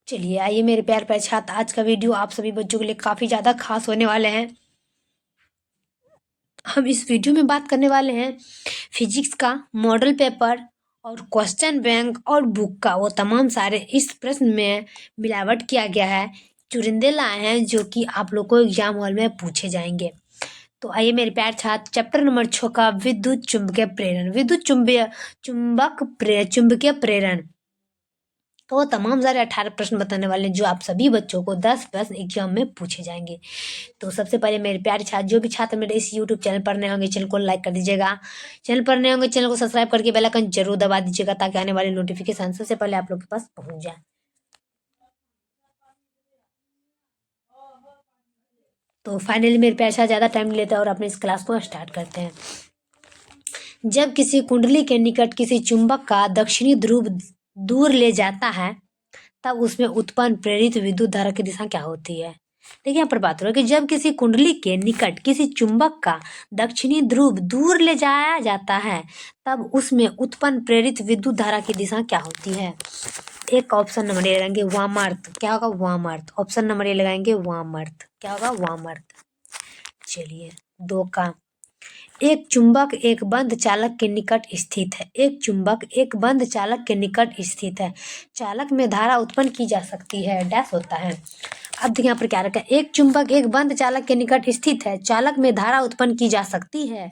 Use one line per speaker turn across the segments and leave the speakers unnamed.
चलिए आइए मेरे प्यार प्यारे छात्र, आज का वीडियो आप सभी बच्चों के लिए काफ़ी ज़्यादा खास होने वाले हैं। हम इस वीडियो में बात करने वाले हैं फिजिक्स का मॉडल पेपर और क्वेश्चन बैंक और बुक का वो तमाम सारे इस प्रश्न में मिलावट किया गया है, चुरिंदे लाए हैं जो कि आप लोग को एग्जाम हॉल में पूछे जाएंगे। तो आइए मेरे प्यार छात्र, चैप्टर नंबर 6 का विद्युत चुंबकीय प्रेरण, चुंबकीय प्रेरण, तो वो तमाम सारे 18 प्रश्न बताने वाले हैं जो आप सभी बच्चों को 10 प्रश्न एग्जाम में पूछे जाएंगे। तो सबसे पहले मेरे प्यारे छात्र, जो भी छात्र मेरे इस यूट्यूब चैनल पर नए होंगे चैनल को लाइक कर दीजिएगा, चैनल पर नए होंगे चैनल को सब्सक्राइब करके बेल आइकन जरूर दबा दीजिएगा ताकि आने वाले नोटिफिकेशन सबसे पहले आप लोग के पास पहुंच जाए। तो फाइनली मेरे प्यारे छात्र ज़्यादा टाइम नहीं लेते और अपने इस क्लास को स्टार्ट करते हैं। जब किसी कुंडली के निकट किसी चुंबक का दक्षिणी ध्रुव दूर ले जाता है तब उसमें उत्पन्न प्रेरित विद्युत धारा की दिशा क्या होती है। देखिए यहाँ पर बात हो रही है कि जब किसी कुंडली के निकट किसी चुंबक का दक्षिणी ध्रुव दूर ले जाया जाता है तब उसमें उत्पन्न प्रेरित विद्युत धारा की दिशा क्या होती है। एक ऑप्शन नंबर ए लगाएंगे वामार्थ, क्या होगा वामार्थ। ऑप्शन नंबर ए लगाएंगे वामार्थ, क्या होगा वामार्थ। चलिए दो का, एक चुंबक एक बंद चालक के निकट स्थित है। एक चुंबक एक बंद चालक के निकट स्थित है, चालक में धारा उत्पन्न की जा सकती है, डैश होता है। अब देखिए यहाँ पर क्या रखा है, एक चुंबक एक बंद चालक के निकट स्थित है, चालक में धारा उत्पन्न की जा सकती है।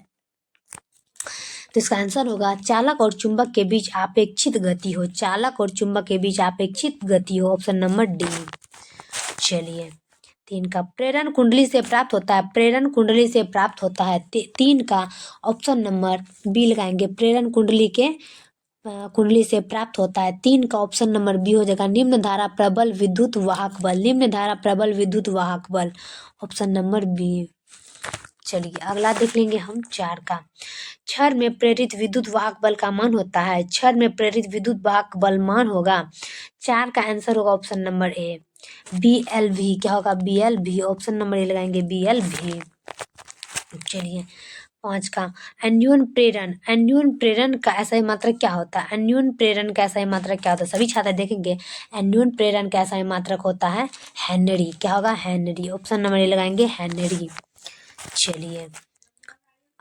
तो इसका आंसर होगा चालक और चुंबक के बीच अपेक्षित गति हो, चालक और चुंबक के बीच अपेक्षित गति हो, ऑप्शन नंबर डी। चलिए तीन का, प्रेरण कुंडली से प्राप्त होता है, प्रेरण कुंडली से प्राप्त होता है। तीन का ऑप्शन नंबर बी लगाएंगे, प्रेरण कुंडली के कुंडली से प्राप्त होता है। तीन का ऑप्शन नंबर बी हो जाएगा, निम्न धारा प्रबल विद्युत वाहक बल, निम्न धारा प्रबल विद्युत वाहक बल, ऑप्शन नंबर बी। चलिए अगला देख लेंगे हम चार का, क्षर में प्रेरित विद्युत वाहक बल का मान होता है, क्षर में प्रेरित विद्युत वाहक बल मान होगा। चार का आंसर होगा ऑप्शन नंबर ए BLV, क्या होगा BLV, ऑप्शन नंबर ए लगाएंगे BLV। चलिए पांच का, अन्योन प्रेरण, अन्योन प्रेरण का ऐसा ही मात्रक क्या होता है। अन्योन प्रेरण का ऐसा ही मात्रक क्या होता है, सभी छात्र देखेंगे। अन्योन प्रेरण का ऐसा ही मात्रक होता है हेनरी, क्या होगा हेनरी, ऑप्शन नंबर ए लगाएंगे हेनरी। चलिए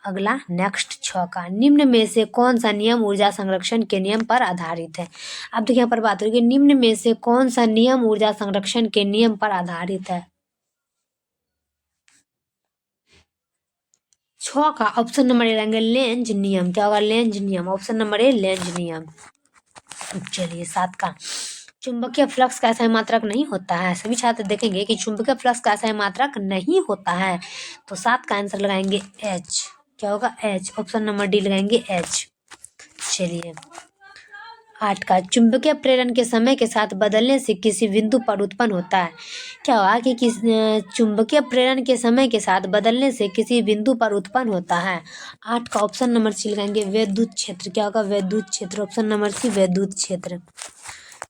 अगला नेक्स्ट 6 का, निम्न में से कौन सा नियम ऊर्जा संरक्षण के नियम पर आधारित है। अब देखिए यहाँ पर बात हो रही है कि निम्न में से कौन सा नियम ऊर्जा संरक्षण के नियम पर आधारित है। 6 का ऑप्शन नंबर ए लेंगे लेंज नियम, क्या होगा लेंज नियम, ऑप्शन नंबर ए लेंज नियम। चलिए 7 का, चुंबकीय फ्लक्स का ऐसा मात्रक नहीं होता है, सभी छात्र देखेंगे कि चुंबकीय फ्लक्स का ऐसा मात्रक नहीं होता है। तो 7 का आंसर लगाएंगे H, क्या होगा H, ऑप्शन नंबर डी लगाएंगे H। चलिए 8 का, चुंबकीय प्रेरण के समय के साथ बदलने से किसी बिंदु पर उत्पन्न होता है। क्या हुआ कि चुंबकीय प्रेरण के समय के साथ बदलने से किसी बिंदु पर उत्पन्न होता है। 8 का ऑप्शन नंबर सी लगाएंगे विद्युत क्षेत्र, क्या होगा विद्युत क्षेत्र, ऑप्शन नंबर सी विद्युत क्षेत्र।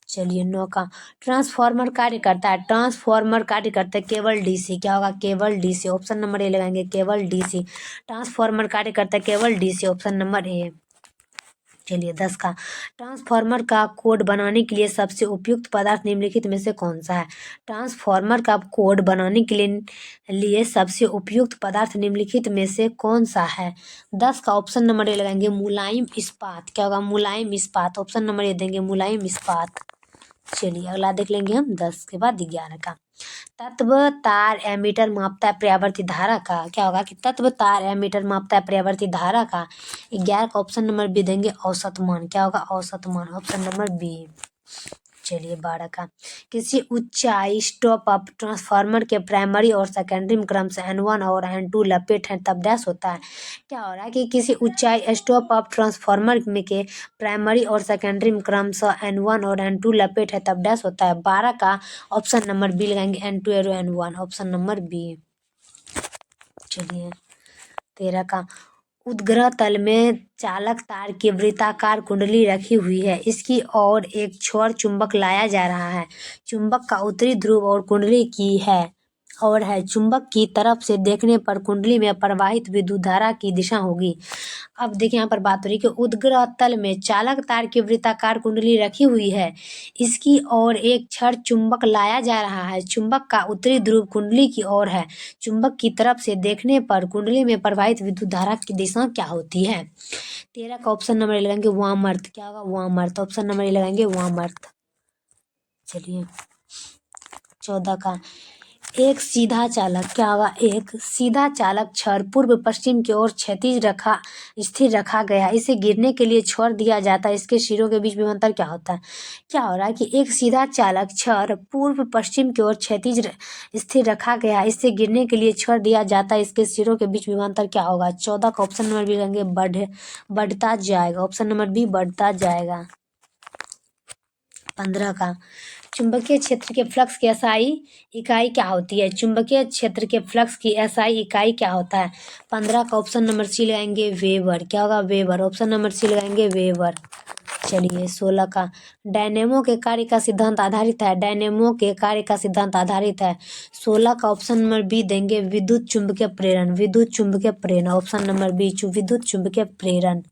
चलिए 9 का, ट्रांसफार्मर कार्य करता है, ट्रांसफार्मर कार्य करता है केवल DC, क्या होगा केवल DC, ऑप्शन नंबर ए लगाएंगे केवल DC। ट्रांसफार्मर कार्य करता है केवल DC, ऑप्शन नंबर ए। चलिए 10 का, ट्रांसफार्मर का कोड बनाने के लिए सबसे उपयुक्त पदार्थ निम्नलिखित में से कौन सा है। ट्रांसफार्मर का कोड बनाने के लिए सबसे उपयुक्त पदार्थ निम्नलिखित में से कौन सा है। 10 का ऑप्शन नंबर ए लगाएंगे मुलायम इस्पात, क्या होगा मुलायम इस्पात, ऑप्शन नंबर ए देंगे मुलायम इस्पात। चलिए अगला देख लेंगे हम 10 के बाद 11 का, तत्व तार एमीटर मापता है प्रत्यावर्ती धारा का, क्या होगा कि तत्व तार एमीटर मापता है प्रत्यावर्ती धारा का। 11 का ऑप्शन नंबर बी देंगे औसत मान, क्या होगा औसत मान, ऑप्शन नंबर बी। चलिए 12 का, किसी ऊंचाई स्टॉप अप ट्रांसफार्मर के प्राइमरी और सेकेंडरी में क्रम से N1 और N2 लपेट है तब डैश होता है। क्या हो रहा है कि किसी ऊंचाई स्टॉप अप ट्रांसफार्मर में के प्राइमरी और सेकेंडरी में क्रम से N1 और N2 लपेट है तब डैश होता है। 12 का ऑप्शन नंबर बी लगाएंगे N2 और N1, ऑप्शन नंबर बी। चलिए 13 का, उद्ग्रह तल में चालक तार की वृत्ताकार कुंडली रखी हुई है, इसकी ओर एक छोर चुंबक लाया जा रहा है, चुंबक का उत्तरी ध्रुव और कुंडली की है ओर है, चुंबक की तरफ से देखने पर कुंडली में प्रवाहित विद्युत धारा की दिशा होगी। अब देखिए यहाँ पर बात हो रही है कि उद्ग्रह तल में चालक तार की वृत्ताकार कुंडली रखी हुई है। इसकी ओर एक क्षण चुंबक लाया जा रहा है। चुंबक का उत्तरी ध्रुव कुंडली की ओर है। चुंबक की तरफ से देखने पर कुंडली में प्रवाहित विद्युत धारा की दिशा क्या होती है? 13 का ऑप्शन नंबर ए लगाएंगे वामार्थ। क्या होगा? वामार्थ। ऑप्शन नंबर ए लगाएंगे वामार्थ। चलिए 14 का, एक सीधा चालक। क्या होगा? एक सीधा चालक छड़ पूर्व पश्चिम की ओर क्षैतिज रखा स्थिर रखा गया है। इसे गिरने के लिए छोड़ दिया जाता है। इसके सिरों के बीच विभवांतर क्या होता है? क्या हो रहा है कि एक सीधा चालक छड़ पूर्व पश्चिम की ओर क्षैतिज स्थिर रखा गया है। इसे गिरने के लिए छोड़ दिया जाता है। इसके सिरों के बीच विभवांतर क्या होगा? 14 का ऑप्शन नंबर बी लेंगे बढ़ता जाएगा। ऑप्शन नंबर बी बढ़ता जाएगा। 15 का, चुंबकीय क्षेत्र के फ्लक्स की एसआई इकाई क्या होती है? चुंबकीय क्षेत्र के फ्लक्स की एसआई इकाई क्या होता है? 15 का ऑप्शन नंबर सी लगाएंगे वेबर। क्या होगा? वेबर। ऑप्शन नंबर सी लगाएंगे वेबर। चलिए 16 का, डायनेमो के कार्य का सिद्धांत आधारित है। डायनेमो के कार्य का सिद्धांत आधारित है। 16 का ऑप्शन नंबर बी देंगे विद्युत चुंबकीय प्रेरण। विद्युत चुंबकीय प्रेरण। ऑप्शन नंबर बी विद्युत चुंबकीय प्रेरण।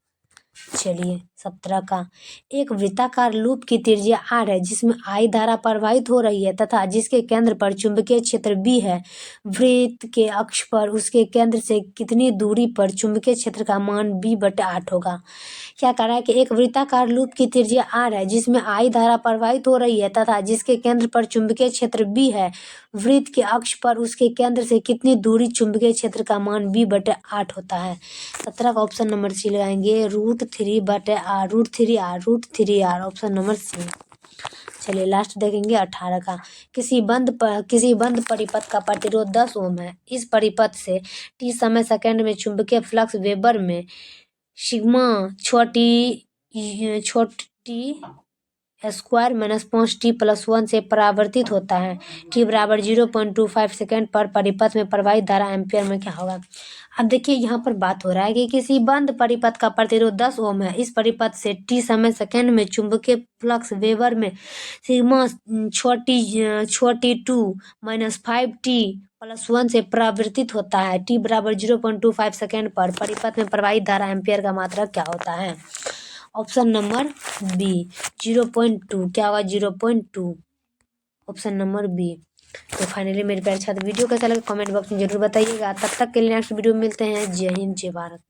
चलिए 17 का, एक वृत्ताकार लूप की त्रिज्या r है जिसमें I धारा प्रवाहित हो रही है तथा जिसके केंद्र पर चुंबकीय क्षेत्र B है। वृत्त के अक्ष पर उसके केंद्र से कितनी दूरी पर चुंबकीय क्षेत्र का मान B/8 होगा? क्या कह रहा है कि एक वृत्ताकार लूप की त्रिज्या r है जिसमें I धारा प्रवाहित हो रही है तथा जिसके केंद्र पर चुंबकीय क्षेत्र B है। वृत्त के अक्ष पर उसके केंद्र से कितनी दूरी चुंबकीय क्षेत्र का मान B/8 होता है? 17 का ऑप्शन नंबर सी लगाएंगे √3/r। √3r। Option number C. चलिए लास्ट देखेंगे 18 का, किसी बंद परिपथ का प्रतिरोध 10 ओम है। इस परिपथ से t समय सेकंड में चुंबकीय फ्लक्स वेबर में सिग्मा छोटी स्क्वायर -5t+1 से परावर्तित होता है। t बराबर 0.25 सेकेंड पर परिपथ में प्रवाहित धारा एम्पियर में क्या होगा? अब देखिए यहाँ पर बात हो रहा है कि किसी बंद परिपथ का प्रतिरोध 10 ओम है। इस परिपथ से t समय सेकंड में चुंबकीय फ्लक्स वेबर में सिग्मा छोटी 2 -5t+1 से परावर्तित होता है। t बराबर 0.25 सेकेंड पर परिपथ में प्रवाहित धारा एम्पियर का मात्रक क्या होता है? Option number B 0.2। क्या होगा? 0.2। Option number B. तो फाइनली मेरे प्यारे छात्र, वीडियो कैसा लगा कमेंट बॉक्स में जरूर बताइएगा। तब तक के लिए नेक्स्ट वीडियो में मिलते हैं। जय हिंद, जय भारत।